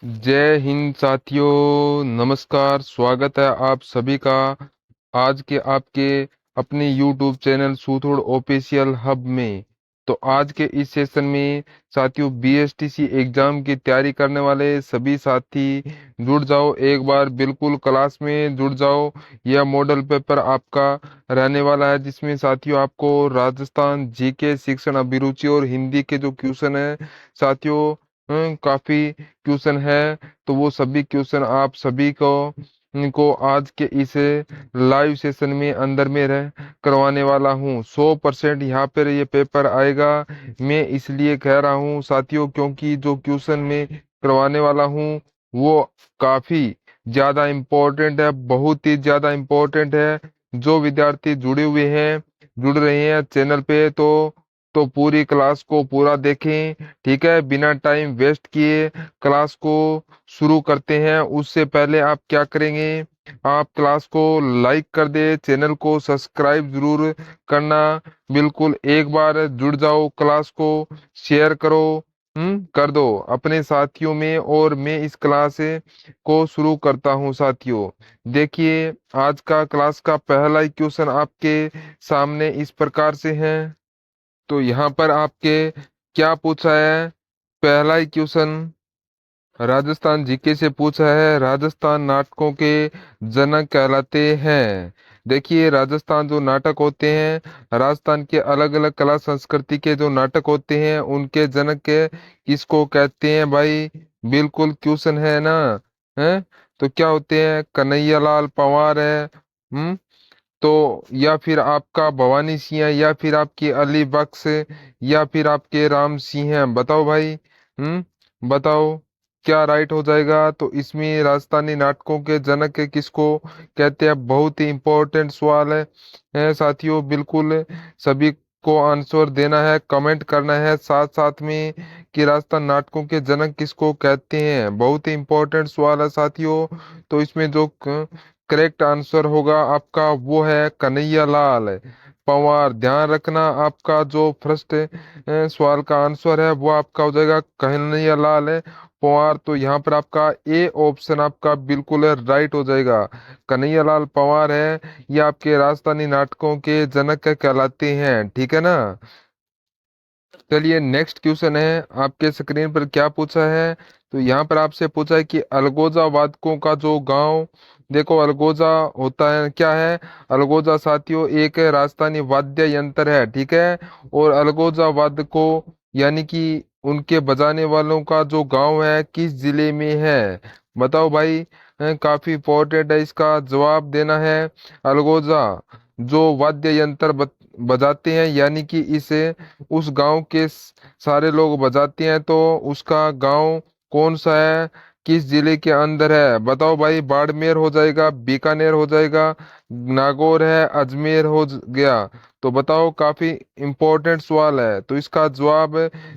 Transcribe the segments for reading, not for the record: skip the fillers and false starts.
जय हिंद साथियों, नमस्कार। स्वागत है आप सभी का आज के आपके अपने YouTube चैनल सूथोड़ ऑफिशियल हब में। तो आज के इस सेशन में साथियों BSTC एग्जाम की तैयारी करने वाले सभी साथी जुड़ जाओ, एक बार बिल्कुल क्लास में जुड़ जाओ। यह मॉडल पेपर आपका रहने वाला है, जिसमें साथियों आपको राजस्थान जीके, शिक्षण अभिरुचि और हिंदी के जो क्वेश्चन है साथियों, काफी क्वेश्चन है। तो वो सभी क्वेश्चन आप सभी को आज के इस लाइव सेशन में अंदर में रह करवाने वाला हूँ। 100% यहाँ पर ये पेपर आएगा। मैं इसलिए कह रहा हूँ साथियों, क्योंकि जो क्वेश्चन में करवाने वाला हूँ वो काफी ज्यादा इम्पोर्टेंट है, बहुत ही ज्यादा इम्पोर्टेंट है। जो विद्यार्थी जुड़े हुए हैं, जुड़ रहे हैं चैनल पे, तो पूरी क्लास को पूरा देखें। ठीक है, बिना टाइम वेस्ट किए क्लास को शुरू करते हैं। उससे पहले आप क्या करेंगे, आप क्लास को लाइक कर दे, चैनल को सब्सक्राइब जरूर करना। बिल्कुल एक बार जुड़ जाओ, क्लास को शेयर करो, कर दो अपने साथियों में। और मैं इस क्लास को शुरू करता हूँ साथियों। देखिए, आज का क्लास का पहला ही क्वेश्चन आपके सामने इस प्रकार से है। तो यहाँ पर आपके क्या पूछा है, पहला ही क्वेश्चन राजस्थान जीके से पूछा है। राजस्थान नाटकों के जनक कहलाते हैं। देखिए, राजस्थान जो नाटक होते हैं, राजस्थान के अलग अलग कला संस्कृति के जो नाटक होते हैं, उनके जनक के किसको कहते हैं भाई? बिल्कुल क्वेश्चन है ना। है तो क्या होते हैं? कन्हैयालाल पंवार है, तो या फिर आपका भवानी सिंह है, या फिर आपकी अली बख्श, या फिर आपके राम सिंह है। बताओ भाई, बताओ क्या राइट हो जाएगा? तो इसमें राजस्थानी नाटकों के जनक किसको कहते हैं? बहुत ही इंपॉर्टेंट सवाल है साथियों। बिल्कुल सभी को आंसर देना है, कमेंट करना है साथ साथ में कि राजस्थान नाटकों के जनक किसको कहते हैं। बहुत ही इंपॉर्टेंट सवाल है साथियों। तो इसमें जो करेक्ट आंसर होगा आपका वो है कन्हैयालाल पंवार। ध्यान रखना, आपका जो फर्स्ट सवाल का आंसर है वो आपका हो जाएगा कन्हैयालाल पंवार। तो यहाँ पर आपका ए ऑप्शन आपका बिल्कुल राइट हो जाएगा। कन्हैयालाल पंवार है, ये आपके राजस्थानी नाटकों के जनक कहलाते हैं। ठीक है ना। चलिए, नेक्स्ट क्वेश्चन है आपके स्क्रीन पर क्या पूछा है। तो यहाँ पर आपसे पूछा है कि अलगोजा वादकों का जो गांव, देखो अलगोजा होता है क्या है? अलगोजा साथियों एक राजस्थानी वाद्य यंत्र है। ठीक है, और अलगोजा वादकों यानी कि उनके बजाने वालों का जो गांव है किस जिले में है? बताओ भाई। काफी इंपॉर्टेंट है, इसका जवाब देना है। अलगोजा जो वाद्य यंत्र बजाते हैं, यानी कि इसे उस गांव के सारे लोग बजाते हैं, तो उसका गांव कौन सा है, किस जिले के अंदर है? बताओ भाई। बाड़मेर हो जाएगा, बीकानेर हो जाएगा, नागौर है, अजमेर गया। तो बताओ, काफी इंपॉर्टेंट सवाल है, तो इसका जवाब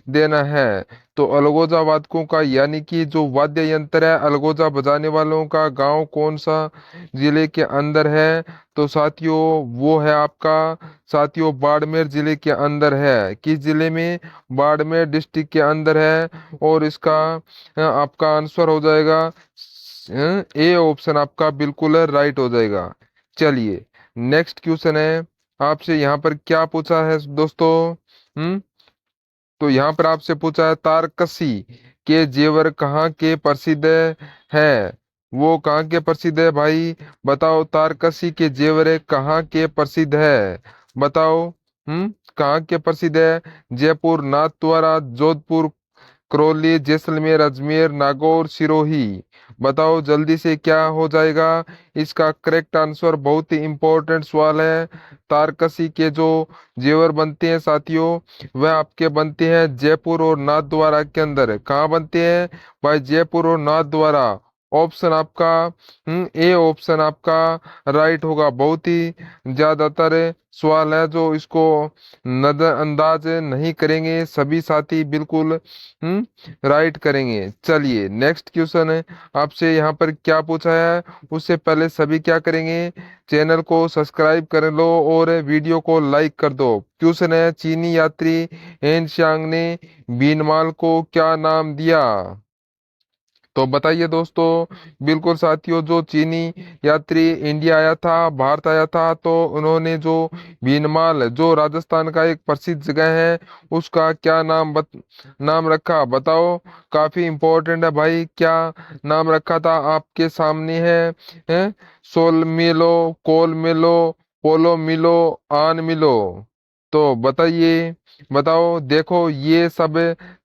देना है। तो अलगोजा वादकों का यानी कि जो वाद्य यंत्र है अलगोजा बजाने वालों का गांव कौन सा जिले के अंदर है? तो साथियों वो है आपका, साथियों बाड़मेर जिले के अंदर है। किस जिले में? बाड़मेर डिस्ट्रिक्ट के अंदर है। और इसका आपका आंसर हो जाएगा ए ऑप्शन आपका बिल्कुल राइट हो जाएगा। चलिए, नेक्स्ट क्वेश्चन है आपसे। यहाँ पर क्या पूछा है दोस्तों? हम्म तो यहाँ पर आपसे पूछा है तारकसी के जेवर कहाँ के प्रसिद्ध है? वो कहाँ के प्रसिद्ध है भाई? बताओ, तारकसी के जेवर कहाँ के प्रसिद्ध है? बताओ। कहाँ के प्रसिद्ध है? जयपुर, नाथद्वारा, जोधपुर, करौली, जैसलमेर, अजमेर, नागौर, सिरोही। बताओ जल्दी से क्या हो जाएगा इसका करेक्ट आंसर? बहुत ही इंपॉर्टेंट सवाल है। तारकसी के जो जेवर बनते हैं साथियों, वह आपके बनते हैं जयपुर और नाथद्वारा के अंदर। कहाँ बनते हैं भाई? जयपुर और नाथद्वारा। ऑप्शन आपका ए ऑप्शन आपका राइट होगा। बहुत ही ज्यादातर सवाल है जो इसको नजरअंदाज नहीं करेंगे, सभी साथी बिल्कुल राइट करेंगे। चलिए, नेक्स्ट क्वेश्चन है आपसे। यहाँ पर क्या पूछा है, उससे पहले सभी क्या करेंगे, चैनल को सब्सक्राइब कर लो और वीडियो को लाइक कर दो। क्वेश्चन है, चीनी यात्री हेन शियांग ने बीनमाल को क्या नाम दिया? तो बताइए दोस्तों। बिल्कुल साथियों, जो चीनी यात्री इंडिया आया था, भारत आया था, तो उन्होंने जो भीनमाल, जो राजस्थान का एक प्रसिद्ध जगह है, उसका क्या नाम रखा बताओ। काफी इम्पोर्टेंट है भाई। क्या नाम रखा था आपके सामने है? सोल मिलो, कोल मिलो, पोलो मिलो, आन मिलो। तो बताइए, बताओ। देखो ये सब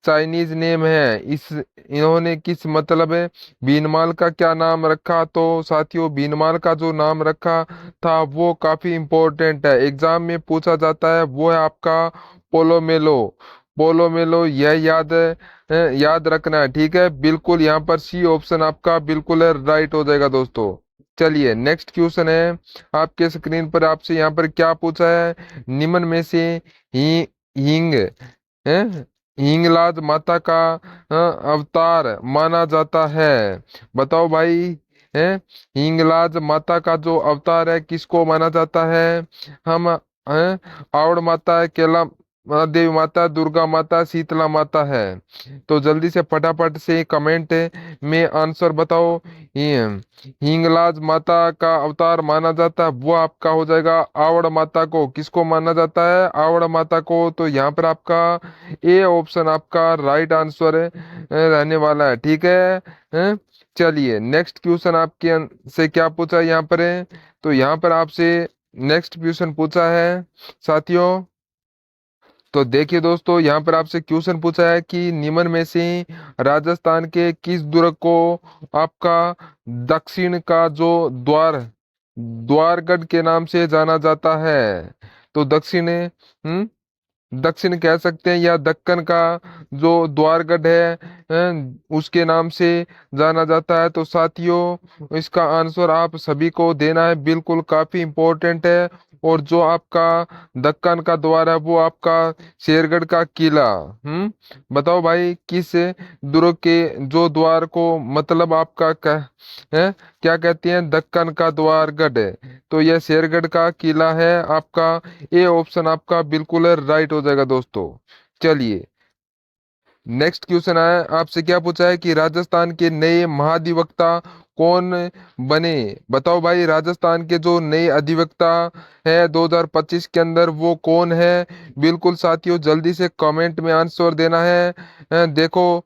चाइनीज नेम है। इस इन्होंने किस मतलब है बीनमाल का क्या नाम रखा? तो साथियों, बीनमाल का जो नाम रखा था वो काफी इम्पोर्टेंट है, एग्जाम में पूछा जाता है। वो है आपका पोलो मेलो। पोलो मेलो, यह याद रखना है, ठीक है। बिल्कुल यहाँ पर सी ऑप्शन आपका बिल्कुल राइट हो जाएगा दोस्तों। चलिए नेक्स्ट क्वेश्चन है आपके स्क्रीन पर। आपसे यहाँ पर क्या पूछा है? निम्न में से ही हींग है हिंगलाज माता का अवतार माना जाता है। बताओ भाई। है हिंगलाज माता का जो अवतार है, किसको माना जाता है? हम आवड़ माता है, केला देवी माता, दुर्गा माता, शीतला माता है। तो जल्दी से फटाफट से कमेंट में आंसर बताओ। हिंगलाज माता का अवतार माना जाता है, वो आपका हो जाएगा आवड़ माता को। किसको माना जाता है? आवड़ माता को। तो यहाँ पर आपका ए ऑप्शन आपका राइट आंसर रहने वाला है, ठीक है। चलिए नेक्स्ट क्वेश्चन आपके से क्या पूछा है यहाँ पर है? तो यहाँ पर आपसे नेक्स्ट क्वेश्चन पूछा है साथियों। तो देखिए दोस्तों, यहाँ पर आपसे क्वेश्चन पूछा है कि निम्न में से राजस्थान के किस दुर्ग को आपका दक्षिण का जो द्वारगढ़ के नाम से जाना जाता है? तो दक्षिण कह सकते हैं, या दक्कन का जो द्वारगढ़ है उसके नाम से जाना जाता है। तो साथियों, इसका आंसर आप सभी को देना है, बिल्कुल काफी इंपॉर्टेंट है। और जो आपका दक्कन का द्वार है वो आपका शेरगढ़ का किला। बताओ भाई, किस दुर्ग के जो द्वार को मतलब आपका है क्या कहते हैं? दक्कन का द्वारगढ़। तो यह शेरगढ़ का किला है आपका। ए ऑप्शन आपका बिल्कुल राइट हो जाएगा दोस्तों। चलिए नेक्स्ट क्वेश्चन है आपसे। क्या पूछा है कि राजस्थान के नए महाधिवक्ता कौन बने? बताओ भाई, राजस्थान के जो नए अधिवक्ता है 2025 के अंदर, वो कौन है? बिल्कुल साथियों, जल्दी से कमेंट में आंसर देना है। देखो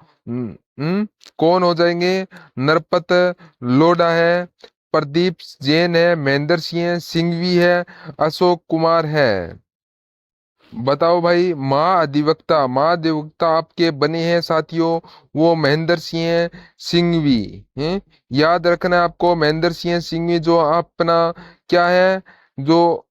कौन हो जाएंगे? नरपत लोढ़ा है, प्रदीप जैन है, महेंद्र सिंह है, सिंघवी है, अशोक कुमार है। बताओ भाई। महाधिवक्ता आपके बने हैं साथियों, वो महेंद्र सिंह सिंघवी हैं। याद रखना है आपको, महेंद्र सिंह सिंघवी जो अपना क्या है जो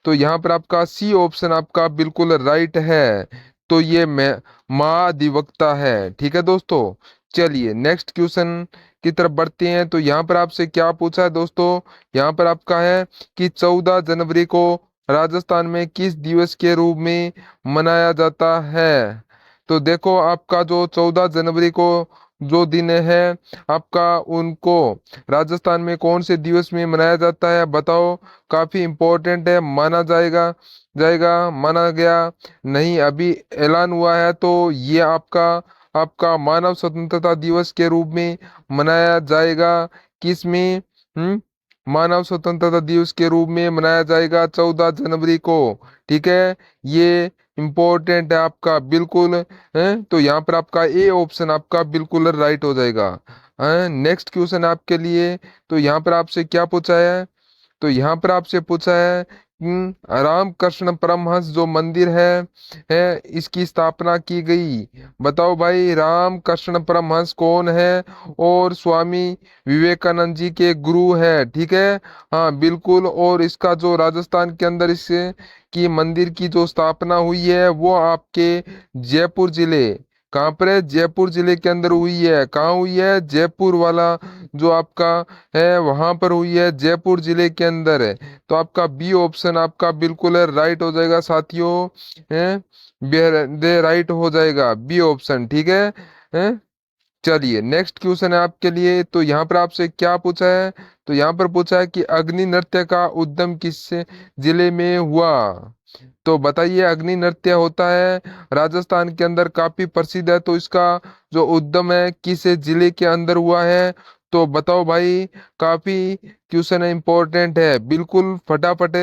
तो यहाँ पर आपका सी ऑप्शन आपका बिल्कुल राइट है। तो ये महाधिवक्ता है, ठीक है दोस्तों। चलिए नेक्स्ट क्वेश्चन की तरफ बढ़ते हैं। तो यहाँ पर आपसे क्या पूछा है दोस्तों? यहाँ पर आपका है कि 14 जनवरी को राजस्थान में किस दिवस के रूप में मनाया जाता है? तो देखो, आपका जो 14 जनवरी को जो दिन है आपका, उनको राजस्थान में कौन से दिवस में मनाया जाता है बताओ। काफी इम्पोर्टेंट है, माना जाएगा जाएगा माना गया नहीं, अभी ऐलान हुआ है। तो ये आपका आपका मानव स्वतंत्रता दिवस के रूप में मनाया जाएगा। किस में? मानव स्वतंत्रता दिवस के रूप में मनाया जाएगा 14 जनवरी को, ठीक है। ये इम्पोर्टेंट है आपका बिल्कुल है। तो यहाँ पर आपका ए ऑप्शन आपका बिल्कुल राइट हो जाएगा। नेक्स्ट क्वेश्चन आपके लिए। तो यहाँ पर आपसे क्या पूछा है? तो यहाँ पर आपसे पूछा है रामकृष्ण परमहंस जो मंदिर है इसकी स्थापना की गई। बताओ भाई, रामकृष्ण परमहंस कौन है? और स्वामी विवेकानंद जी के गुरु है, ठीक है। हाँ बिल्कुल। और इसका जो राजस्थान के अंदर इससे की मंदिर की जो स्थापना हुई है, वो आपके जयपुर जिले, कहाँ पर है? जयपुर जिले के अंदर हुई है। कहाँ हुई है? जयपुर वाला जो आपका है वहां पर हुई है, जयपुर जिले के अंदर है। तो आपका बी ऑप्शन आपका बिल्कुल राइट हो जाएगा साथियों। है दे राइट हो जाएगा बी ऑप्शन, ठीक है। चलिए नेक्स्ट क्वेश्चन है आपके लिए। तो यहाँ पर आपसे क्या पूछा है? तो यहाँ पर पूछा है कि अग्नि नृत्य का उद्गम किस जिले में हुआ? तो बताइए, अग्नि नृत्य होता है राजस्थान के अंदर, काफी प्रसिद्ध है। तो इसका जो उद्गम है किस जिले के अंदर हुआ है? तो बताओ भाई, काफी क्वेश्चन इम्पोर्टेंट है, बिल्कुल फटाफट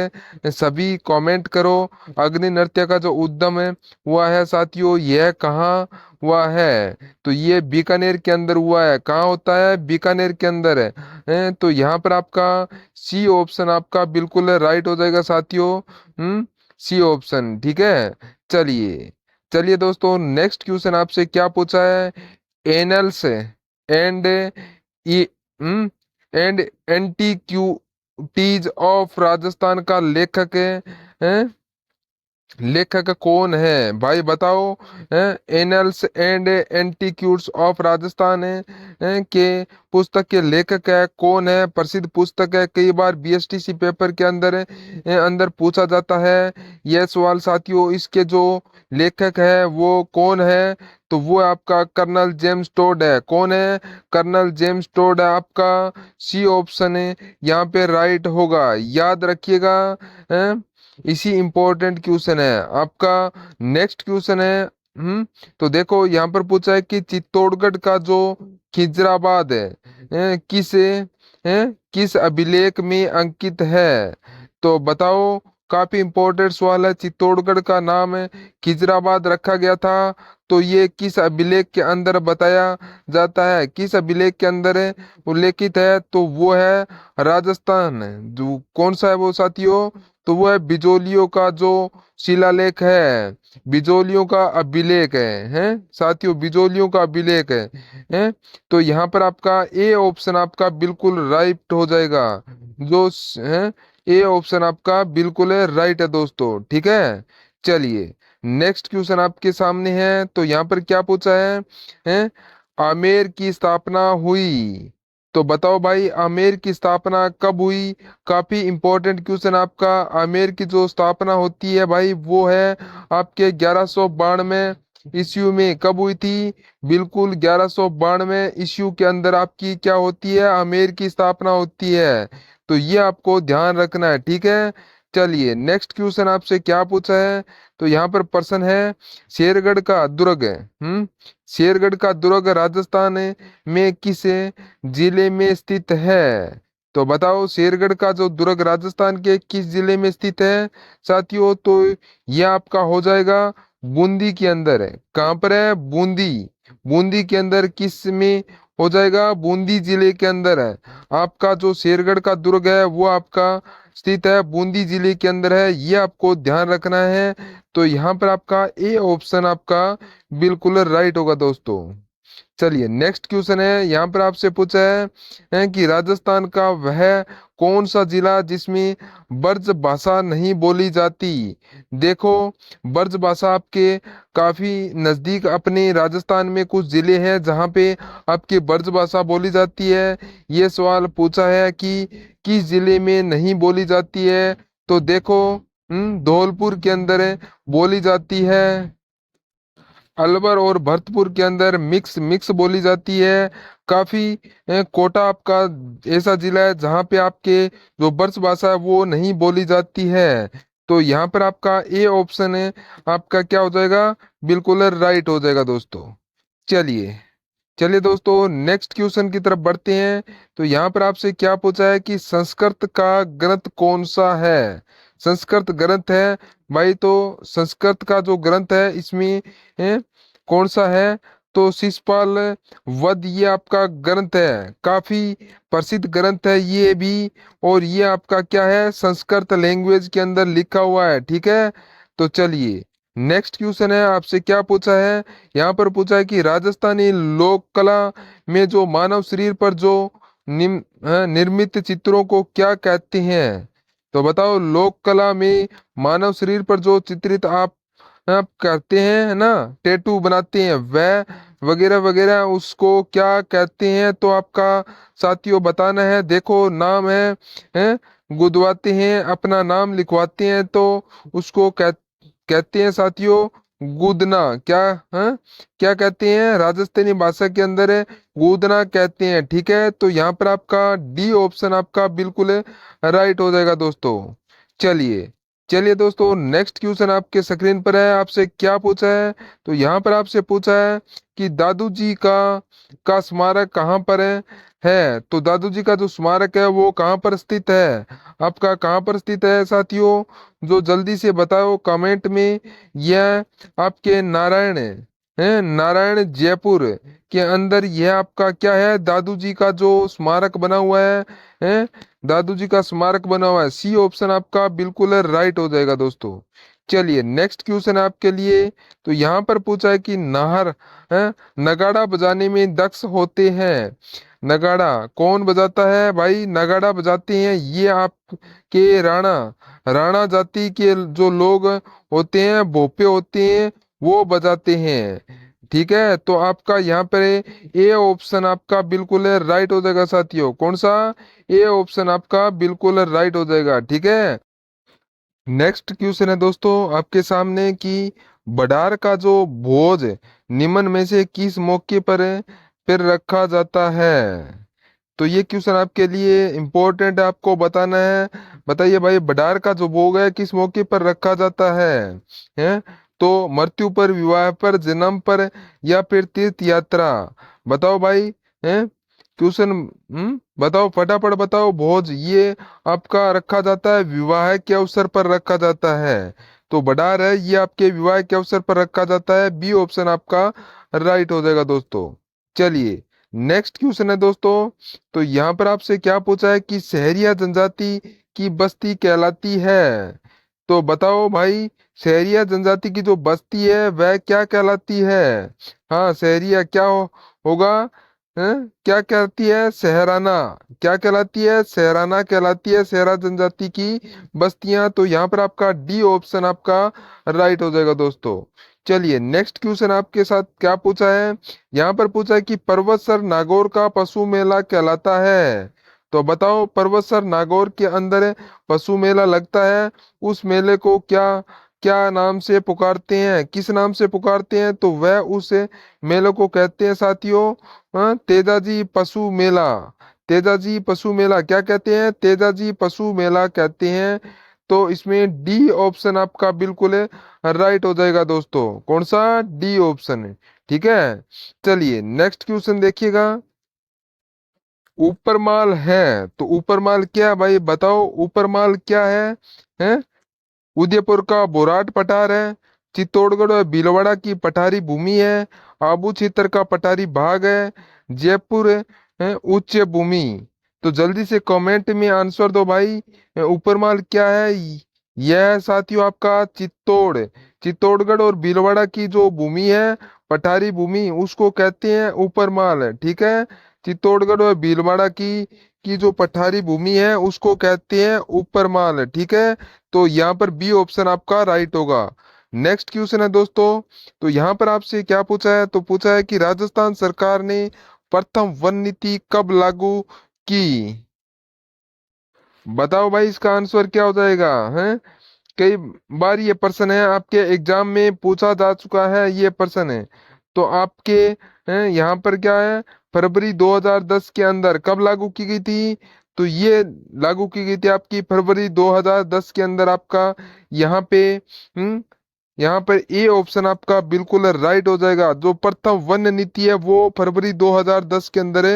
सभी कमेंट करो। अग्नि नृत्य का जो उद्गम है हुआ है साथियों, यह कहाँ हुआ है? तो ये बीकानेर के अंदर हुआ है। कहाँ होता है? बीकानेर के अंदर है। तो यहाँ पर आपका सी ऑप्शन आपका बिल्कुल राइट हो जाएगा साथियों। सी ऑप्शन, ठीक है। चलिए चलिए दोस्तों, नेक्स्ट क्वेश्चन आपसे क्या पूछा है? एनल्स एंड ई एंड एंटीक्यूटीज ऑफ राजस्थान का लेखक है, लेखक कौन है भाई बताओ? Annals and antiquities of Rajasthan के पुस्तक के लेखक है कौन है? प्रसिद्ध पुस्तक है, कई बार बीएसटीसी पेपर के अंदर अंदर पूछा जाता है यह सवाल साथियों। इसके जो लेखक है वो कौन है? तो वो आपका कर्नल जेम्स टोड है। कौन है? कर्नल जेम्स टोड है आपका। सी ऑप्शन है यहाँ पे राइट होगा, याद रखिएगा। इसी इंपॉर्टेंट क्वेश्चन है आपका। नेक्स्ट क्वेश्चन है, तो देखो यहाँ पर पूछा है कि चित्तौड़गढ़ का जो खिजराबाद है किस अभिलेख में अंकित है? तो बताओ, काफी इंपॉर्टेंट सवाल है। चित्तौड़गढ़ का नाम है खिजराबाद रखा गया था, तो ये किस अभिलेख के अंदर बताया जाता है? किस अभिलेख के अंदर उल्लेखित है? तो वो है राजस्थान। जो कौन सा है वो साथियों? तो वो है बिजोलियों का जो शिलालेख है, बिजोलियों का अभिलेख है साथियों, बिजोलियों का अभिलेख है। तो यहाँ पर आपका ए ऑप्शन आपका बिल्कुल राइट हो जाएगा। जो है ए ऑप्शन आपका बिल्कुल है राइट है दोस्तों, ठीक है। चलिए नेक्स्ट क्वेश्चन आपके सामने है। तो यहाँ पर क्या पूछा है? आमेर की स्थापना हुई। तो बताओ भाई, आमेर की स्थापना कब हुई? काफी इंपॉर्टेंट क्वेश्चन आपका। आमेर की जो स्थापना होती है भाई वो है आपके 1192 ईस्वी में। कब हुई थी? बिल्कुल 1192 ईस्वी के अंदर आपकी क्या होती है? आमेर की स्थापना होती है। तो ये आपको ध्यान रखना है, ठीक है। चलिए नेक्स्ट क्वेश्चन आपसे क्या पूछा है? तो यहाँ पर प्रश्न है, शेरगढ़ का दुर्ग शेरगढ़ का दुर्ग राजस्थान में किस जिले में स्थित है? तो बताओ, शेरगढ़ का जो दुर्ग राजस्थान के किस जिले में स्थित है साथियों? तो यह आपका हो जाएगा बूंदी के अंदर है। कहाँ पर है? बूंदी। बूंदी के अंदर किस में हो जाएगा? बूंदी जिले के अंदर है। आपका जो शेरगढ़ का दुर्ग है वो आपका स्थित है बूंदी जिले के अंदर है, ये आपको ध्यान रखना है। तो यहाँ पर आपका ए ऑप्शन आपका बिल्कुल राइट होगा दोस्तों। चलिए नेक्स्ट क्वेश्चन है, यहाँ पर आपसे पूछा है कि राजस्थान का वह कौन सा जिला जिसमें ब्रज भाषा नहीं बोली जाती? देखो, ब्रज भाषा आपके काफी नजदीक अपने राजस्थान में कुछ जिले हैं जहाँ पे आपकी ब्रज भाषा बोली जाती है। ये सवाल पूछा है कि किस जिले में नहीं बोली जाती है? तो देखो, धौलपुर के अंदर बोली जाती है। अलवर और भरतपुर के अंदर मिक्स मिक्स बोली जाती है। काफी कोटा आपका ऐसा जिला है जहाँ पे आपके जो ब्रज भाषा है वो नहीं बोली जाती है। तो यहाँ पर आपका ए ऑप्शन है आपका क्या हो जाएगा? बिल्कुल राइट हो जाएगा दोस्तों। चलिए चलिए दोस्तों, नेक्स्ट क्वेश्चन की तरफ बढ़ते हैं। तो यहाँ पर आपसे क्या पूछा है कि संस्कृत का ग्रंथ कौन सा है? संस्कृत ग्रंथ है भाई। तो संस्कृत का जो ग्रंथ है इसमें कौन सा है? तो शिशुपाल वध ये आपका ग्रंथ है, काफी प्रसिद्ध ग्रंथ है ये भी। और ये आपका क्या है? संस्कृत लैंग्वेज के अंदर लिखा हुआ है, ठीक है। तो चलिए नेक्स्ट क्वेश्चन है, आपसे क्या पूछा है? यहाँ पर पूछा है कि राजस्थानी लोक कला में जो मानव शरीर पर जो निर्मित चित्रों को क्या कहते हैं? तो बताओ, लोक कला में मानव शरीर पर जो चित्रित आप करते हैं है ना, टैटू बनाते हैं वह वगैरह वगैरह, उसको क्या कहते हैं? तो आपका साथियों बताना है। देखो नाम है गुदवाते हैं, अपना नाम लिखवाते हैं, तो उसको कहते हैं साथियों गूदना। क्या है? क्या कहते हैं? राजस्थानी भाषा के अंदर है गूदना कहते हैं, ठीक है। तो यहाँ पर आपका डी ऑप्शन आपका बिल्कुल राइट हो जाएगा दोस्तों। चलिए चलिए दोस्तों, नेक्स्ट क्वेश्चन आपके स्क्रीन पर है। आपसे क्या पूछा है? तो यहाँ पर आपसे पूछा है कि दादू जी का स्मारक कहाँ पर है। तो दादू जी का जो स्मारक है वो कहाँ पर स्थित है? आपका कहाँ पर स्थित है साथियों? जो जल्दी से बताओ कमेंट में। यह आपके नारायण है, नारायण जयपुर के अंदर यह आपका क्या है? दादू जी का जो स्मारक बना हुआ है, दादू जी का स्मारक बना हुआ है। सी ऑप्शन आपका बिल्कुल राइट हो जाएगा दोस्तों। चलिए नेक्स्ट क्वेश्चन आपके लिए। तो यहाँ पर पूछा है कि नाहर है, नगाड़ा बजाने में दक्ष होते हैं। नगाड़ा कौन बजाता है भाई? नगाड़ा बजाते हैं ये आपके राणा राणा जाति के जो लोग होते हैं, भोपे होते हैं, वो बजाते हैं। ठीक है, तो आपका यहाँ पर ए ऑप्शन आपका बिल्कुल राइट हो जाएगा साथियों। कौन सा? ए ऑप्शन आपका बिल्कुल राइट हो जाएगा। ठीक है, नेक्स्ट क्वेश्चन है दोस्तों आपके सामने कि बडार का जो भोज निम्न में से किस मौके पर फिर रखा जाता है? तो ये क्वेश्चन आपके लिए इम्पोर्टेंट है, आपको बताना है। बताइए भाई, बडार का जो भोग है किस मौके पर रखा जाता है? तो मृत्यु पर, विवाह पर, जन्म पर, या फिर तीर्थ यात्रा? बताओ भाई, हैं? क्वेश्चन बताओ, फटाफट बताओ। भोज ये आपका रखा जाता है विवाह के अवसर पर रखा जाता है। तो बडार है ये आपके विवाह के अवसर पर रखा जाता है। बी ऑप्शन आपका राइट हो जाएगा दोस्तों। चलिए नेक्स्ट क्वेश्चन है दोस्तों। तो यहाँ पर आपसे क्या पूछा है कि सहरिया जनजाति की बस्ती कहलाती है। तो बताओ भाई, सहरिया जनजाति की जो बस्ती है वह क्या कहलाती है? हाँ, सहरिया क्या होगा? हैं? क्या कहती है? सहराना। क्या कहलाती है? सहराना कहलाती है सहरा जनजाति की बस्तियां। तो यहाँ पर आपका डी ऑप्शन आपका राइट हो जाएगा दोस्तों। चलिए नेक्स्ट क्वेश्चन आपके साथ क्या पूछा है। यहाँ पर पूछा है कि पर्वतसर नागौर का पशु मेला कहलाता है। तो बताओ, पर्वतसर नागौर के अंदर पशु मेला लगता है, उस मेले को क्या क्या नाम से पुकारते हैं? किस नाम से पुकारते हैं? तो वह उस मेले को कहते हैं साथियों, तेजाजी पशु मेला। तेजाजी पशु मेला क्या कहते हैं? तेजाजी पशु मेला कहते हैं। तो इसमें डी ऑप्शन आपका बिल्कुल राइट हो जाएगा दोस्तों। कौन सा? डी ऑप्शन है। ठीक है, चलिए नेक्स्ट क्वेश्चन देखिएगा। ऊपर माल है, तो ऊपर माल क्या है भाई? बताओ ऊपर माल क्या है? उदयपुर का बोराट पठार है, चित्तौड़गढ़ और भीलवाड़ा की पठारी भूमि है, आबू क्षेत्र का पठारी भाग है, जयपुर है उच्च भूमि। तो जल्दी से कमेंट में आंसर दो भाई। ऊपर माल क्या है? यह है साथियों आपका चित्तौड़गढ़ और भीलवाड़ा की जो भूमि है, पठारी भूमि, उसको कहते हैं ऊपर माल। ठीक है, चित्तौड़गढ़ और भीलवाड़ा की जो पठारी भूमि है उसको कहते हैं ऊपर माल। ठीक है, तो यहाँ पर बी ऑप्शन आपका राइट होगा। नेक्स्ट क्वेश्चन है दोस्तों। तो यहाँ पर आपसे क्या पूछा है? तो पूछा है कि राजस्थान सरकार ने प्रथम वन नीति कब लागू की? बताओ भाई, इसका आंसर क्या हो जाएगा? है, कई बार ये प्रश्न है आपके एग्जाम में पूछा जा चुका है, ये प्रश्न है। तो आपके यहाँ पर क्या है? फरवरी 2010 के अंदर कब लागू की गई थी? तो ये लागू की गई थी आपकी फरवरी 2010 के अंदर। आपका यहाँ पे यहाँ पर ए ऑप्शन आपका बिल्कुल राइट हो जाएगा। जो प्रथम वन नीति है वो फरवरी 2010 के अंदर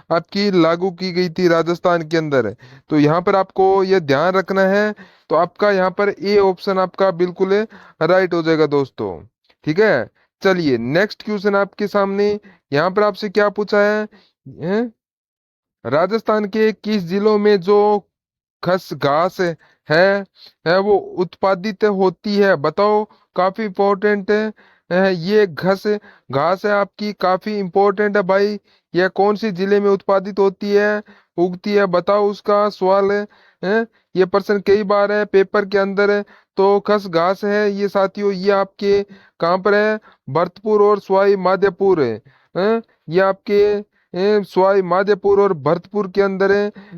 आपकी लागू की गई थी राजस्थान के अंदर। तो यहाँ पर आपको ये ध्यान रखना है। तो आपका यहाँ पर ए ऑप्शन आपका बिल्कुल राइट हो जाएगा दोस्तों। ठीक है, चलिए नेक्स्ट क्वेश्चन आपके सामने। यहाँ पर आपसे क्या पूछा है? राजस्थान के किस जिलों में जो खस घास है वो उत्पादित होती है? बताओ, काफी इंपॉर्टेंट है ये घास घास है आपकी, काफी इंपॉर्टेंट है भाई। यह कौन सी जिले में उत्पादित होती है, उगती है? बताओ उसका सवाल है। ये प्रश्न कई बार है पेपर के अंदर है। तो खस घास है ये साथियों, ये आपके कहाँ पर है? भरतपुर और सवाई माधोपुर है। ये आपके सवाई माधोपुर और भरतपुर के अंदर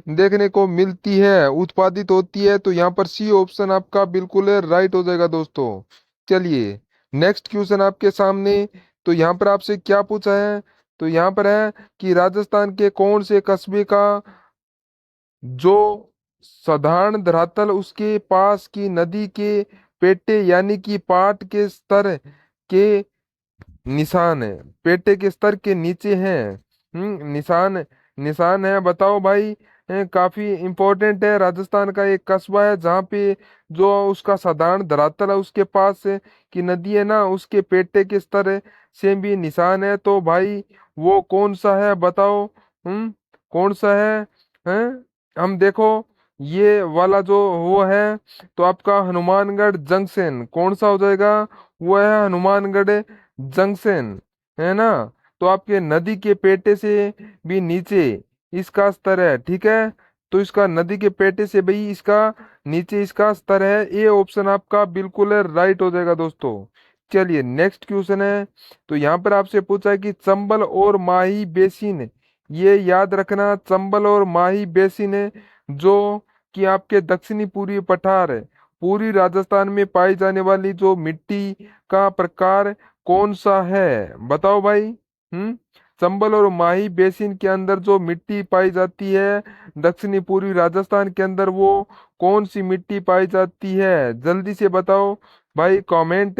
देखने को मिलती है, उत्पादित होती है। तो यहाँ पर सी ऑप्शन आपका बिल्कुल राइट हो जाएगा दोस्तों। चलिए नेक्स्ट क्वेश्चन आपके सामने। तो यहाँ पर आपसे क्या पूछा है? तो यहाँ पर है कि राजस्थान के कौन से कस्बे का जो साधारण धरातल उसके पास की नदी के पेटे यानी कि पाट के स्तर के निशान है, पेटे के स्तर के नीचे हैं। निशान, निशान है, बताओ भाई। काफी इंपॉर्टेंट है, राजस्थान का एक कस्बा है जहाँ पे जो उसका साधारण धरातल है उसके पास की नदी है ना, उसके पेटे के स्तर से भी निशान है। तो भाई वो कौन सा है बताओ। कौन सा है? हम देखो, ये वाला जो वो है तो आपका हनुमानगढ़ जंक्शन कौन सा हो जाएगा? वो है हनुमानगढ़ जंक्शन, है ना। तो आपके नदी के पेटे से भी नीचे इसका स्तर है, ठीक है। तो इसका नदी के पेटे से भी इसका नीचे इसका स्तर है। ये ऑप्शन आपका बिल्कुल राइट हो जाएगा दोस्तों। चलिए नेक्स्ट क्वेश्चन है। तो यहाँ पर आपसे पूछा है कि चंबल और माही बेसिन, ये याद रखना, चंबल और माही बेसिन जो कि आपके दक्षिणी पूर्वी पठार पूरी राजस्थान में पाई जाने वाली जो मिट्टी का प्रकार कौन सा है, बताओ भाई। चंबल और माही बेसिन के अंदर जो मिट्टी पाई जाती है दक्षिणी पूर्वी राजस्थान के अंदर, वो कौन सी मिट्टी पाई जाती है? जल्दी से बताओ भाई, कमेंट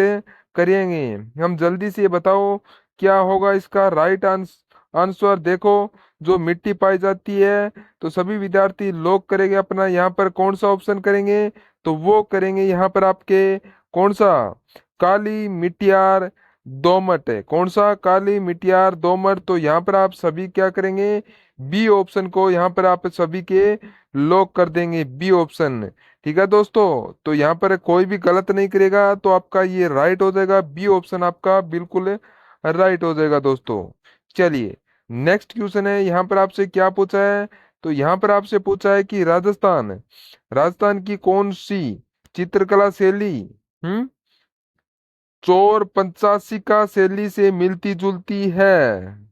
करेंगे हम, जल्दी से बताओ क्या होगा इसका राइट आंसर। देखो, जो मिट्टी पाई जाती है तो सभी विद्यार्थी लॉक करेंगे अपना, यहाँ पर कौन सा ऑप्शन करेंगे? तो वो करेंगे यहाँ पर आपके कौन सा, काली मिट्टियार दोमट है। कौन सा? काली मिट्टियार दोमट। तो यहाँ पर आप सभी क्या करेंगे? बी ऑप्शन को यहाँ पर आप सभी के लॉक कर देंगे, बी ऑप्शन। ठीक है दोस्तों, तो यहाँ पर कोई भी गलत नहीं करेगा तो आपका ये राइट हो जाएगा, बी ऑप्शन आपका बिल्कुल राइट हो जाएगा दोस्तों। चलिए नेक्स्ट क्वेश्चन है, यहाँ पर आपसे क्या पूछा है? तो यहाँ पर आपसे पूछा है कि राजस्थान, राजस्थान की कौन सी चित्रकला शैली हम्म चौर पंचाशी का शैली से मिलती जुलती है?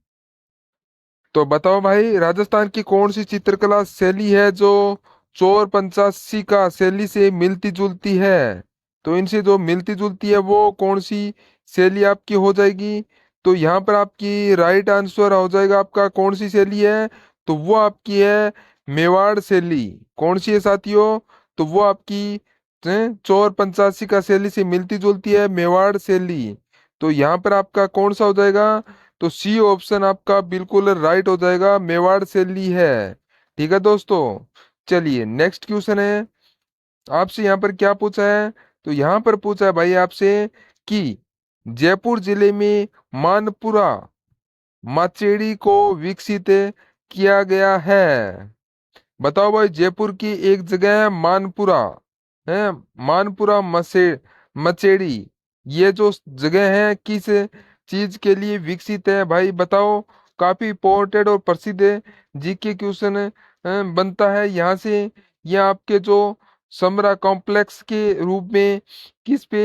तो बताओ भाई, राजस्थान की कौन सी चित्रकला शैली है जो चौर पंचाशी का शैली से मिलती जुलती है? तो इनसे जो मिलती जुलती है वो कौन सी शैली आपकी हो जाएगी? तो यहाँ पर आपकी राइट आंसर हो जाएगा आपका कौन सी शैली है? तो वो आपकी है मेवाड़ शैली। कौन सी है साथियों? तो वो आपकी चौर पंचाशी का शैली से मिलती जुलती है, मेवाड़ शैली। तो यहाँ पर आपका कौन सा हो जाएगा? तो सी ऑप्शन आपका बिल्कुल राइट हो जाएगा, मेवाड़ शैली है। ठीक है दोस्तों। चलिए नेक्स्ट क्वेश्चन है, आपसे यहाँ पर क्या पूछा है? तो यहाँ पर पूछा है भाई आपसे कि जयपुर जिले में मानपुरा माचेड़ी को विकसित किया गया है। बताओ भाई, जयपुर की एक जगह है मानपुरा, है मानपुरा मचेड़ी, ये जो जगह है किस चीज के लिए विकसित है भाई बताओ। काफी इंपॉर्टेंट और प्रसिद्ध जीके क्वेश्चन बनता है यहाँ से। ये आपके जो समरा कॉम्प्लेक्स के रूप में किस पे,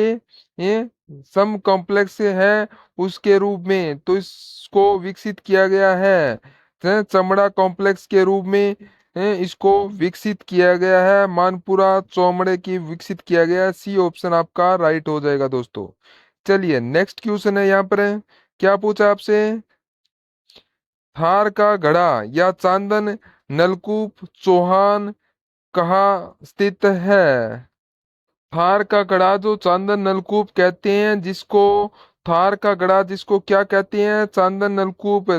ये सम कॉम्प्लेक्स है उसके रूप में तो इसको विकसित किया गया है। चमड़ा कॉम्प्लेक्स के रूप में इसको विकसित किया गया है, मानपुरा चौमड़े की विकसित किया गया है। सी ऑप्शन आपका राइट हो जाएगा दोस्तों। चलिए नेक्स्ट क्वेश्चन है, यहाँ पर क्या पूछा आपसे? थार का घड़ा या चांदन नलकूप चौहान कहाँ स्थित है? थार का गड़ा जो चांदन नलकूप कहते हैं जिसको, थार का गड़ा जिसको क्या कहते हैं? चांदन नलकूप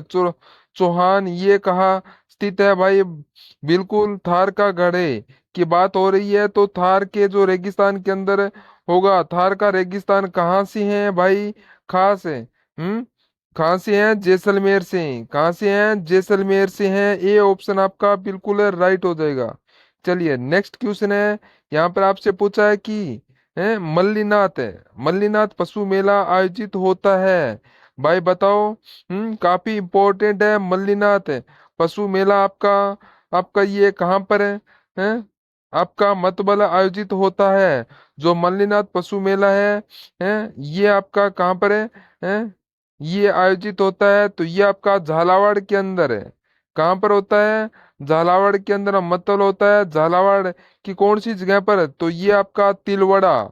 चौहान, ये कहाँ स्थित है भाई? बिल्कुल थार का गढ़े की बात हो रही है, तो थार के जो रेगिस्तान के अंदर होगा। थार का रेगिस्तान कहाँ से है भाई? खास है, कहाँ से है? जैसलमेर से। कहाँ से है? जैसलमेर से है। ए ऑप्शन आपका बिल्कुल राइट हो जाएगा। चलिए नेक्स्ट क्वेश्चन है, यहाँ पर आपसे पूछा है कि मल्लीनाथ है, मल्लीनाथ पशु मेला आयोजित होता है। भाई बताओ, काफी इंपॉर्टेंट है मल्लीनाथ पशु मेला आपका, आपका ये कहाँ पर हैं? आपका मतबला आयोजित होता है। जो मल्लीनाथ पशु मेला है ये आपका कहाँ पर हैं? ये आयोजित होता है तो ये आपका झालावाड़ के अंदर है। कहाँ पर होता है? झालावाड़ के अंदर। मतलब होता है झालावाड़ की कौन सी जगह पर? तो ये आपका तिलवाड़ा,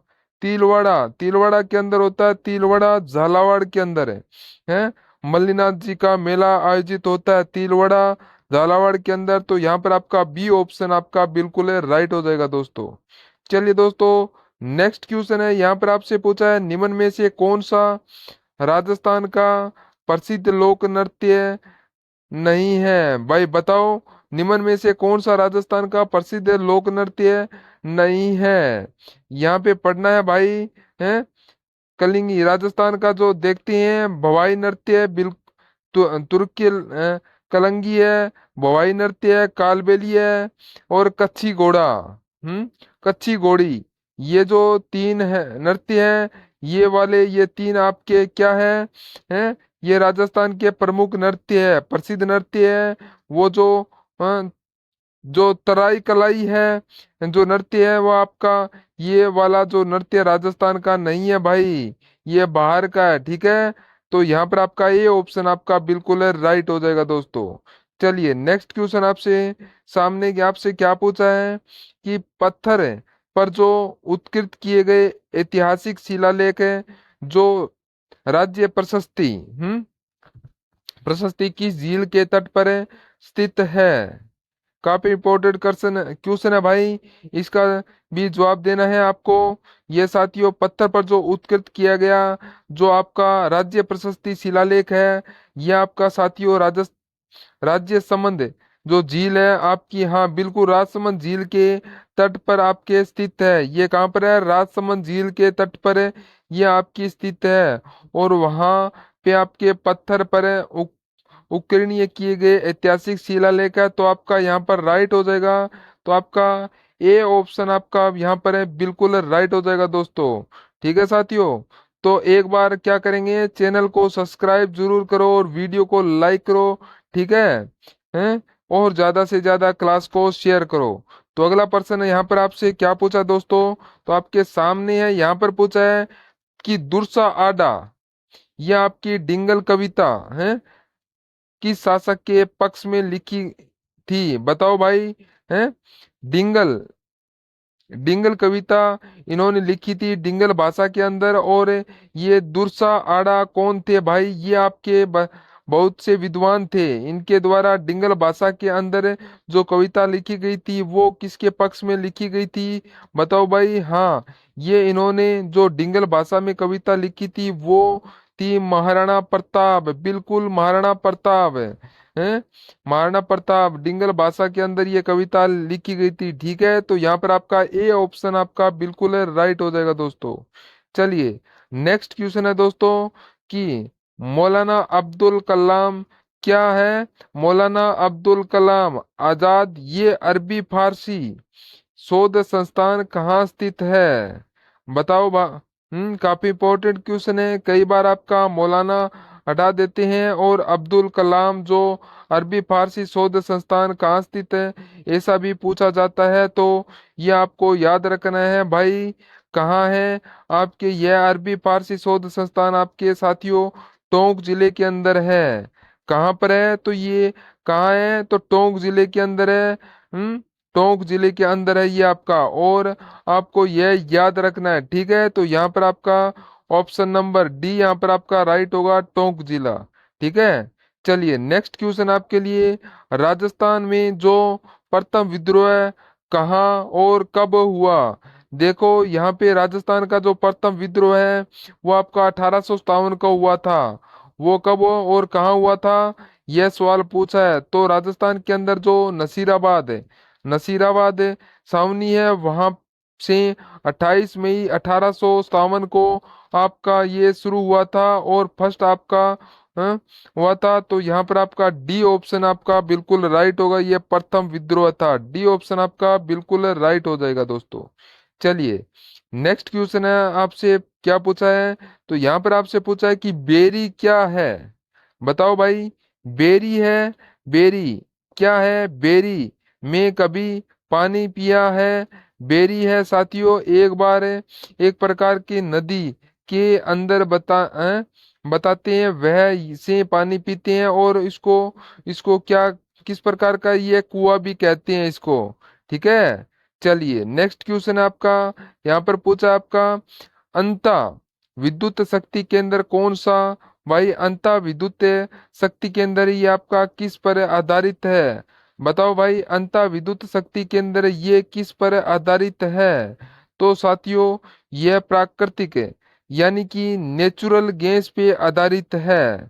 तिलवाड़ा, तिलवाड़ा के अंदर होता है। तिलवाड़ा झालावाड़ के अंदर है। मल्लीनाथ जी का मेला आयोजित होता है तिलवाड़ा झालावाड़ के अंदर। तो यहाँ पर आपका बी ऑप्शन आपका बिल्कुल राइट हो जाएगा दोस्तों। चलिए दोस्तों, नेक्स्ट क्वेश्चन है, यहाँ पर आपसे पूछा है निम्न में से कौन सा राजस्थान का प्रसिद्ध लोक नृत्य नहीं है। भाई बताओ, निम्न में से कौन सा राजस्थान का प्रसिद्ध लोक नृत्य नहीं है। यहाँ पे पढ़ना है भाई। है कलिंगी राजस्थान का जो देखते हैं भवाई नृत्य है, तुर्की कलंगी है, भवाई नृत्य है, कालबेली है और कच्छी घोड़ा। कच्छी घोड़ी, ये जो तीन है नृत्य हैं, ये वाले ये तीन आपके क्या हैं, ये राजस्थान के प्रमुख नृत्य है, प्रसिद्ध नृत्य है। वो जो तराई कलाई है जो नृत्य है वो आपका, ये वाला जो नृत्य राजस्थान का नहीं है भाई, ये बाहर का है। ठीक है, तो यहाँ पर आपका ये ऑप्शन आपका बिल्कुल राइट हो जाएगा दोस्तों। चलिए नेक्स्ट क्वेश्चन आपसे सामने आपसे क्या पूछा है कि पत्थर पर जो उत्कृत किए गए ऐतिहासिक शिलालेख है जो राज्य प्रशस्ति प्रशस्ति किस झील के तट पर स्थित है। काफी इंपॉर्टेंट क्वेश्चन क्वेश्चन है भाई, इसका भी जवाब देना है आपको। ये साथियों, पत्थर पर जो उत्कृत किया गया जो आपका राज्य प्रशस्ति शिलालेख है, ये आपका साथियों राज्य संबंध जो झील है आपकी, हाँ बिल्कुल, राजसमंद झील के तट पर आपके स्थित है। ये कहाँ पर है, राजसमंद झील के तट पर ये आपकी स्थित है। और वहां पे आपके पत्थर पर उत्कीर्णीय किए गए ऐतिहासिक शिलालेख है। तो आपका यहाँ पर राइट हो जाएगा। तो आपका ए ऑप्शन आपका यहाँ पर है बिल्कुल राइट हो जाएगा दोस्तों। ठीक है साथियों, तो एक बार क्या करेंगे, चैनल को सब्सक्राइब जरूर करो और वीडियो को लाइक करो। ठीक है, हैं और ज्यादा से ज्यादा क्लास को शेयर करो। तो अगला प्रश्न है यहाँ पर आपसे क्या पूछा दोस्तों, तो आपके सामने है, यहाँ पर पूछा है कि दुर्सा आडा, यह आपकी डिंगल कविता है किस शासक के पक्ष में लिखी थी। बताओ भाई। हैं डिंगल डिंगल कविता इन्होंने लिखी थी डिंगल भाषा के अंदर। और ये दुर्सा आड़ा कौन थे भाई, ये आपके बहुत से विद्वान थे, इनके द्वारा डिंगल भाषा के अंदर जो कविता लिखी गई थी वो किसके पक्ष में लिखी गई थी। बताओ भाई। हाँ, ये इन्होंने जो डिंगल भाषा में कविता लिखी थी वो थी महाराणा प्रताप, बिल्कुल महाराणा प्रताप है। महाराणा प्रताप डिंगल भाषा के अंदर ये कविता लिखी गई थी। ठीक है, तो यहाँ पर आपका ए ऑप्शन आपका बिल्कुल राइट हो जाएगा दोस्तों। चलिए नेक्स्ट क्वेश्चन है दोस्तों कि मौलाना अब्दुल कलाम क्या है। मौलाना अब्दुल कलाम आजाद ये अरबी फारसी शोध संस्थान कहाँ स्थित है। बताओ काफी इंपॉर्टेंट क्वेश्चन है, कई बार आपका मौलाना हटा देते हैं और अब्दुल कलाम जो अरबी फारसी शोध संस्थान कहाँ स्थित है ऐसा भी पूछा जाता है। तो ये आपको याद रखना है भाई, कहाँ है आपके यह अरबी फारसी शोध संस्थान आपके साथियों, टोंक जिले के अंदर है। कहाँ पर है, तो ये कहाँ है, तो टोंक जिले के अंदर है। टोंक जिले के अंदर है ये आपका, और आपको यह याद रखना है। ठीक है, तो यहाँ पर आपका ऑप्शन नंबर डी यहाँ पर आपका राइट होगा, टोंक जिला। ठीक है, चलिए नेक्स्ट क्वेश्चन आपके लिए, राजस्थान में जो प्रथम विद्रोह है कहाँ और कब हुआ। देखो यहाँ पे राजस्थान का जो प्रथम विद्रोह है वो आपका 1857 का हुआ था। वो कब हुआ और कहाँ हुआ था, यह सवाल पूछा है। तो राजस्थान के अंदर जो नसीराबाद है, नसीराबाद छावनी है, वहां से 28 मई 1857 को आपका ये शुरू हुआ था और फर्स्ट आपका हुआ था। तो यहाँ पर आपका डी ऑप्शन आपका बिल्कुल राइट होगा, ये प्रथम विद्रोह था। डी ऑप्शन आपका बिल्कुल राइट हो जाएगा दोस्तों। चलिए नेक्स्ट क्वेश्चन है, आपसे क्या पूछा है, तो यहाँ पर आपसे पूछा है कि बेरी क्या है। बताओ भाई। बेरी है, बेरी क्या है, बेरी में कभी पानी पिया है। बेरी है साथियों एक बार एक प्रकार की नदी के अंदर बताते हैं वह से पानी पीते हैं, और इसको इसको क्या किस प्रकार का ये कुआं भी कहते हैं इसको। ठीक है, चलिए नेक्स्ट क्वेश्चन है आपका, यहाँ पर पूछा आपका अंता विद्युत शक्ति केंद्र कौन सा भाई अंतः विद्युत शक्ति केंद्र ये आपका किस पर आधारित है? बताओ भाई, अंतः विद्युत शक्ति केंद्र ये किस पर आधारित है? तो साथियों, यह प्राकृतिक यानी कि नेचुरल गैस पे आधारित है।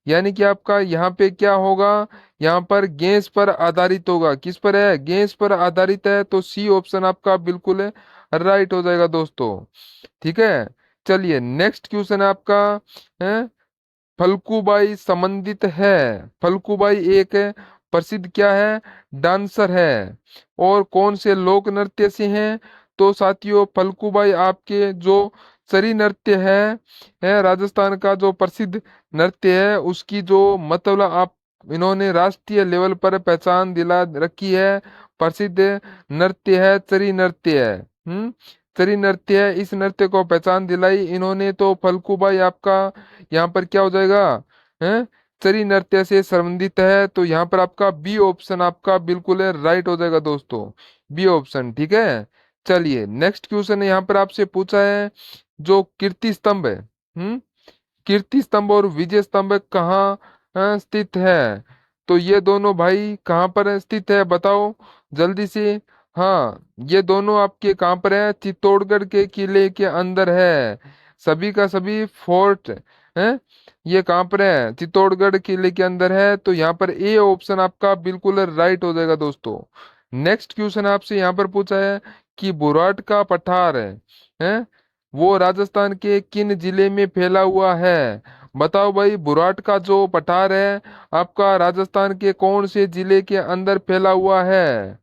यानी कि आपका यहाँ पे क्या होगा, यहाँ पर गैस पर आधारित होगा। किस पर है? गैस पर आधारित है, तो सी ऑप्शन आपका बिल्कुल राइट हो जाएगा दोस्तों। ठीक है, चलिए नेक्स्ट क्वेश्चन है आपका। है फल्गुबाई संबंधित है। फल्गुबाई एक प्रसिद्ध क्या है? डांसर है। और कौन से लोक नृत्य से हैं? तो साथियों, फल्गुबाई आपके जो सरी नृत्य है राजस्थान का जो प्रसिद्ध नृत्य है, उसकी जो मतलब आप इन्होंने राष्ट्रीय लेवल पर पहचान दिला रखी है। प्रसिद्ध नृत्य है, चरी नृत्य है। चरी नृत्य है, इस नृत्य को पहचान दिलाई इन्होंने। तो फल्गुबाई आपका यहाँ पर क्या हो जाएगा? है चरी नृत्य से संबंधित है, तो यहाँ पर आपका बी ऑप्शन आपका बिल्कुल राइट हो जाएगा दोस्तों। बी ऑप्शन, ठीक है। चलिए नेक्स्ट क्वेश्चन यहाँ पर आपसे पूछा है, जो कीर्ति स्तंभ है, कीर्ति स्तंभ और विजय स्तंभ कहाँ स्थित है? तो ये दोनों भाई कहाँ पर स्थित है बताओ जल्दी से। हाँ, ये दोनों आपके कहाँ पर है? चित्तौड़गढ़ के किले के अंदर है। सभी का सभी फोर्ट है, ये कहाँ पर है? चित्तौड़गढ़ किले के अंदर है। तो यहाँ पर ए ऑप्शन आपका बिल्कुल राइट हो जाएगा दोस्तों। नेक्स्ट क्वेश्चन आपसे यहाँ पर पूछा है कि बुराट का पठार है वो राजस्थान के किन जिले में फैला हुआ है? बताओ भाई, बुराट का जो पठार है आपका राजस्थान के कौन से जिले के अंदर फैला हुआ है?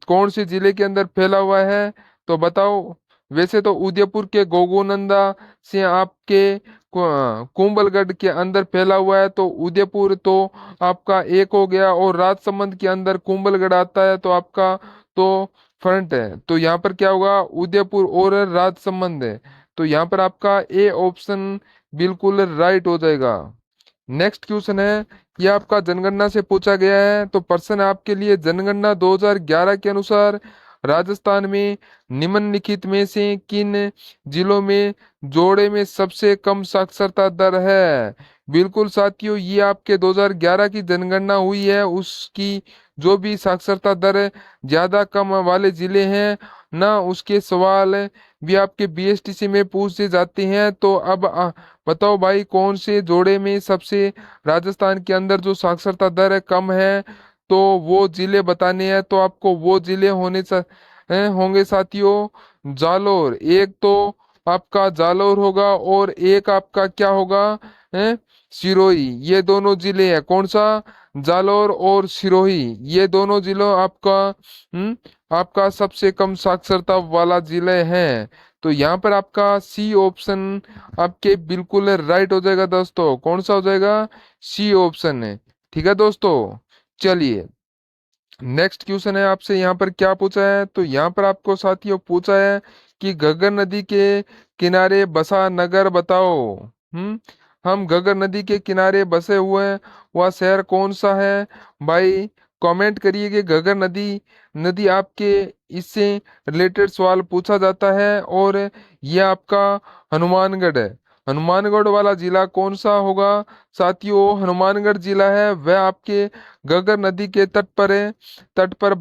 कौन से जिले के अंदर फैला हुआ है? तो बताओ। वैसे तो उदयपुर के गोगोनंदा से आपके कुंभलगढ़ के अंदर फैला हुआ है, तो उदयपुर तो आपका एक हो गया, और राजसमंद के अंदर कुंभलगढ़ आता है, तो आपका तो फ्रंट है। तो यहाँ पर क्या होगा? उदयपुर और राजसमंद है। तो यहाँ पर आपका ए ऑप्शन बिल्कुल राइट हो जाएगा। नेक्स्ट क्वेश्चन है, ये आपका जनगणना से पूछा गया है। तो प्रश्न है आपके लिए, जनगणना 2011 के अनुसार राजस्थान में निम्नलिखित में से किन जिलों में जोड़े में सबसे कम साक्षरता दर है? बिल्कुल साथियों, ये आपके 2011 की जनगणना हुई है, उसकी जो भी साक्षरता दर ज्यादा कम वाले जिले हैं ना, उसके सवाल भी आपके बीएसटीसी में पूछे जाते हैं। तो अब बताओ भाई, कौन से जोड़े में सबसे राजस्थान के अंदर जो साक्षरता दर है कम है? तो वो जिले बताने हैं, तो आपको वो जिले होंगे साथियों। जालोर एक तो आपका जालोर होगा, और एक आपका क्या होगा? है सिरोही। ये दोनों जिले हैं, कौन सा? जालोर और सिरोही, ये दोनों जिलों आपका सबसे कम साक्षरता वाला जिले हैं। तो यहाँ पर आपका सी ऑप्शन आपके बिल्कुल राइट हो जाएगा दोस्तों। कौन सा हो जाएगा? सी ऑप्शन है। ठीक है दोस्तों, चलिए नेक्स्ट क्वेश्चन है आपसे। यहाँ पर क्या पूछा है? तो यहाँ पर आपको साथियों पूछा है कि घग्गर नदी के किनारे बसा नगर बताओ। हम घग्गर नदी के किनारे बसे हुए हैं, वह शहर कौन सा है? भाई कमेंट करिए कि घग्गर नदी नदी आपके इससे रिलेटेड सवाल पूछा जाता है। और ये आपका हनुमानगढ़ है। हनुमानगढ़ वाला जिला कौन सा होगा साथियों? हनुमानगढ़ जिला है वह आपके घग्गर नदी के तट पर है, तट पर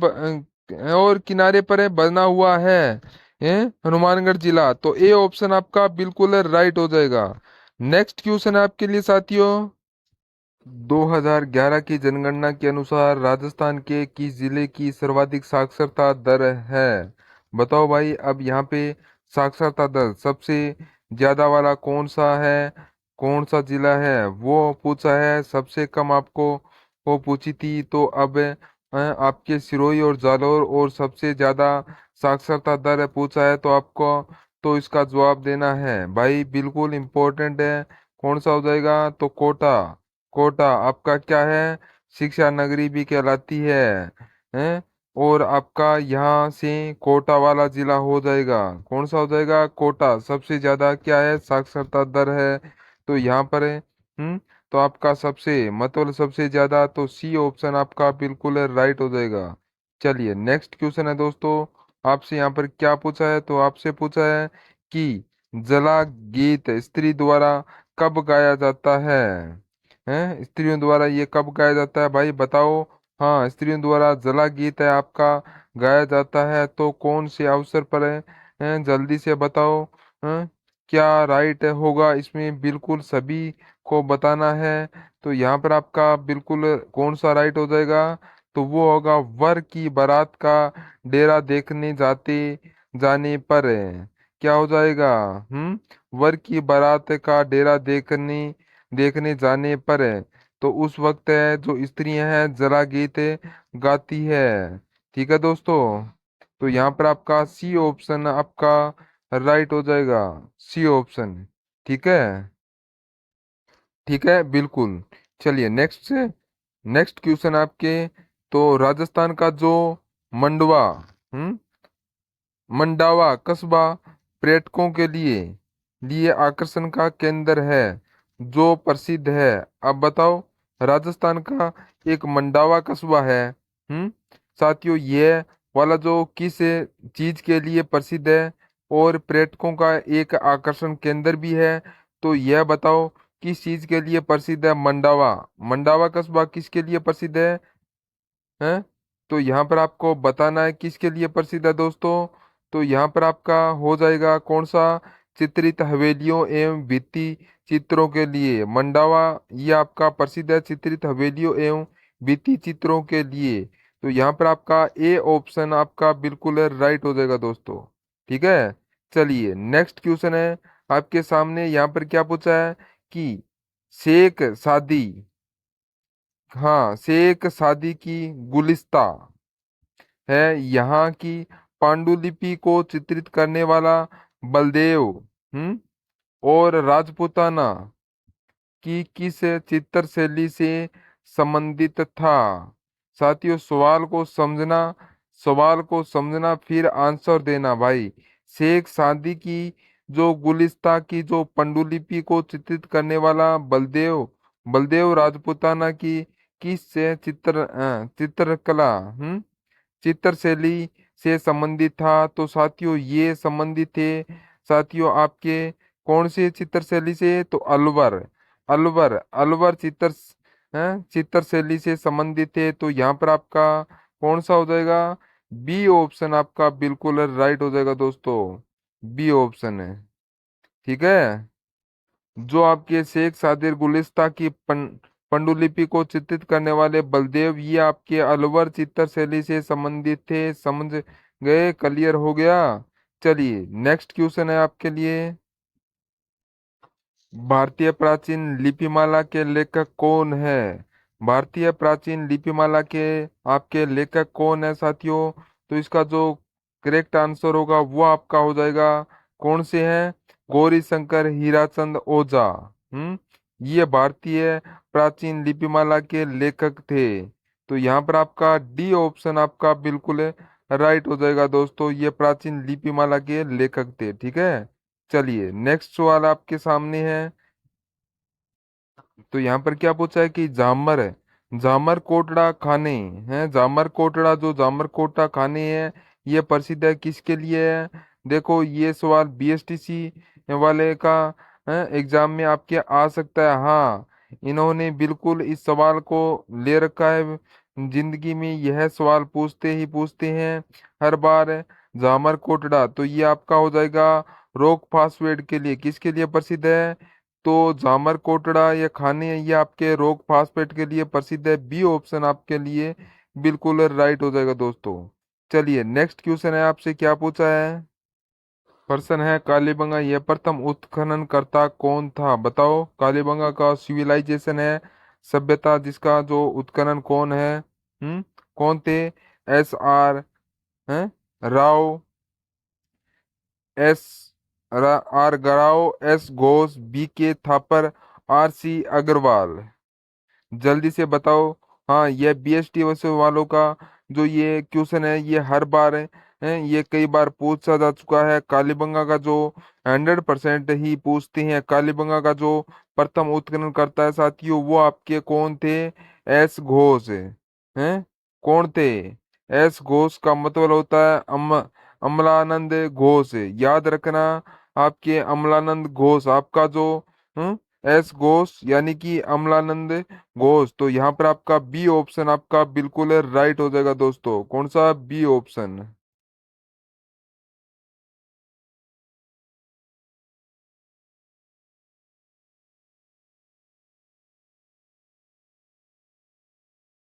और किनारे पर बना हुआ है हनुमानगढ़ जिला। तो ए ऑप्शन आपका बिल्कुल राइट हो जाएगा। नेक्स्ट क्वेश्चन है आपके लिए साथियों। 2011 की जनगणना के अनुसार राजस्थान के किस जिले की सर्वाधिक साक्षरता दर है? बताओ भाई, अब यहाँ पे साक्षरता दर सबसे ज्यादा वाला कौन सा है, कौन सा जिला है वो पूछा है। सबसे कम आपको वो पूछी थी, तो अब आपके सिरोही और जालौर। और सबसे ज्यादा साक्षरता दर पूछा है, तो आपको तो इसका जवाब देना है भाई, बिल्कुल इम्पोर्टेंट है। कौन सा हो जाएगा? तो कोटा। कोटा आपका क्या है? शिक्षा नगरी भी कहलाती है। और आपका यहाँ से कोटा वाला जिला हो जाएगा। कौन सा हो जाएगा? कोटा। सबसे ज्यादा क्या है? साक्षरता दर है। तो यहाँ पर है तो आपका सबसे मतलब सबसे ज्यादा, तो सी ऑप्शन आपका बिल्कुल राइट हो जाएगा। चलिए नेक्स्ट क्वेश्चन है दोस्तों। आपसे यहाँ पर क्या पूछा है? तो आपसे पूछा है कि जला गीत स्त्री द्वारा कब गाया जाता है? हैं, स्त्रियों द्वारा ये कब गाया जाता है भाई बताओ। हाँ, स्त्रियों द्वारा जला गीत है आपका गाया जाता है, तो कौन से अवसर पर है? जल्दी से बताओ। हैं, क्या राइट होगा इसमें? बिल्कुल सभी को बताना है। तो यहाँ पर आपका बिल्कुल कौन सा राइट हो जाएगा? तो वो होगा वर की बारात का डेरा देखने जाने पर। क्या हो जाएगा? वर की बारात का डेरा देखने देखने जाने पर तो उस वक्त है जो स्त्रियां हैं जरा गीत गाती है। ठीक है दोस्तों। तो यहाँ पर आपका सी ऑप्शन आपका राइट हो जाएगा। C option. ठीक है। ठीक है बिल्कुल। चलिए नेक्स्ट से नेक्स्ट क्वेश्चन आपके। तो राजस्थान का जो मंडवा हम्म मंडावा कस्बा पर्यटकों के लिए लिए आकर्षण का केंद्र है, जो प्रसिद्ध है। अब बताओ, राजस्थान का एक मंडावा कस्बा है। हम्म साथियों, ये वाला जो किस चीज के लिए प्रसिद्ध है और पर्यटकों का एक आकर्षण केंद्र भी है, तो यह बताओ किस चीज के लिए प्रसिद्ध है? मंडावा मंडावा कस्बा किसके लिए प्रसिद्ध है? तो यहाँ पर आपको बताना है किसके लिए प्रसिद्ध है दोस्तों। तो यहाँ पर आपका हो जाएगा कौन सा? चित्रित हवेलियों एवं भित्ति चित्रों के लिए मंडावा ये आपका प्रसिद्ध है, चित्रित हवेलियों एवं भित्ति चित्रों के लिए। तो यहाँ पर आपका ए ऑप्शन आपका बिल्कुल राइट हो जाएगा दोस्तों। ठीक है। चलिए नेक्स्ट क्वेश्चन है आपके सामने। यहाँ पर क्या पूछा है कि शेख सादी, हाँ शेख सादी की गुलिस्ता है यहाँ की पांडुलिपि को चित्रित करने वाला बलदेव और राजपूताना की किस चित्र शैली से संबंधित था? साथियों, सवाल को समझना फिर आंसर देना भाई। शेख सादी की जो गुलिस्ता की जो पांडुलिपि को चित्रित करने वाला बलदेव बलदेव राजपूताना की किस से चित्रकला चित्र शैली से संबंधित था? तो साथियों ये संबंधित थे साथियों आपके कौन से चित्र शैली से? तो अलवर अलवर अलवर चित्र शैली से संबंधित है। तो यहाँ पर आपका कौन सा हो जाएगा? बी ऑप्शन आपका बिल्कुल राइट हो जाएगा दोस्तों। बी ऑप्शन है। ठीक है। जो आपके शेख सादिर गुलिस्ता की पंडुलिपि को चित्रित करने वाले बलदेव ये आपके अलवर चित्र शैली से संबंधित थे। समझ गए? क्लियर हो गया। चलिए नेक्स्ट क्वेश्चन है आपके लिए। भारतीय प्राचीन लिपिमाला के लेखक कौन है? भारतीय प्राचीन लिपिमाला के आपके लेखक कौन है साथियों? तो इसका जो करेक्ट आंसर होगा वो आपका हो जाएगा कौन से हैं? गौरी शंकर हीराचंद ओझा। हम्म ये भारतीय प्राचीन लिपिमाला के लेखक थे। तो यहाँ पर आपका डी ऑप्शन आपका बिल्कुल राइट हो जाएगा दोस्तों। ये प्राचीन लिपिमाला के लेखक थे। ठीक है। चलिए नेक्स्ट सवाल आपके सामने है। तो यहाँ पर क्या पूछा है कि जामर कोटड़ा खाने हैं। जामर कोटड़ा जो जामर कोटड़ा खाने हैं ये प्रसिद्ध है किसके लिए है? देखो ये सवाल बीएसटीसी वाले का एग्जाम में आपके आ सकता है। हाँ, इन्होंने बिल्कुल इस सवाल को ले रखा है। जिंदगी में यह सवाल पूछते हैं हर बार। जामर कोटड़ा तो ये आपका हो जाएगा रॉक फास्टवेड के लिए किसके लिए प्रसिद्ध है? तो जामर कोटड़ा या खाने ये आपके रोग फास्फेट के लिए प्रसिद्ध है। बी ऑप्शन आपके लिए बिल्कुल राइट हो जाएगा दोस्तों। चलिए नेक्स्ट क्वेश्चन है आपसे क्या पूछा है? प्रश्न है कालीबंगा यह प्रथम उत्खनन करता कौन था? बताओ, कालीबंगा का सिविलाइजेशन है सभ्यता जिसका जो उत्खनन कौन है? कौन थे? एस आर हैं राव, एस आर गराव, S Ghosh, B K Thapar, R C Agarwal. जल्दी से बताओ। हाँ, ये बीएसटी वैसे वालों का जो ये क्वेश्चन है ये हर बार ये कई बार पूछा जा चुका है। कालीबंगा का जो 100% ही पूछते हैं। कालीबंगा का जो प्रथम उत्खनन करता है साथियों वो आपके कौन थे? एस घोष हैं। कौन थे? एस घोष का मतलब होता है अमलानंद घोष। याद रखना, आपके अमलानंद घोष, आपका जो एस घोष यानी कि अमलानंद घोष। तो यहाँ पर आपका बी ऑप्शन आपका बिल्कुल राइट हो जाएगा दोस्तों। कौन सा? B option.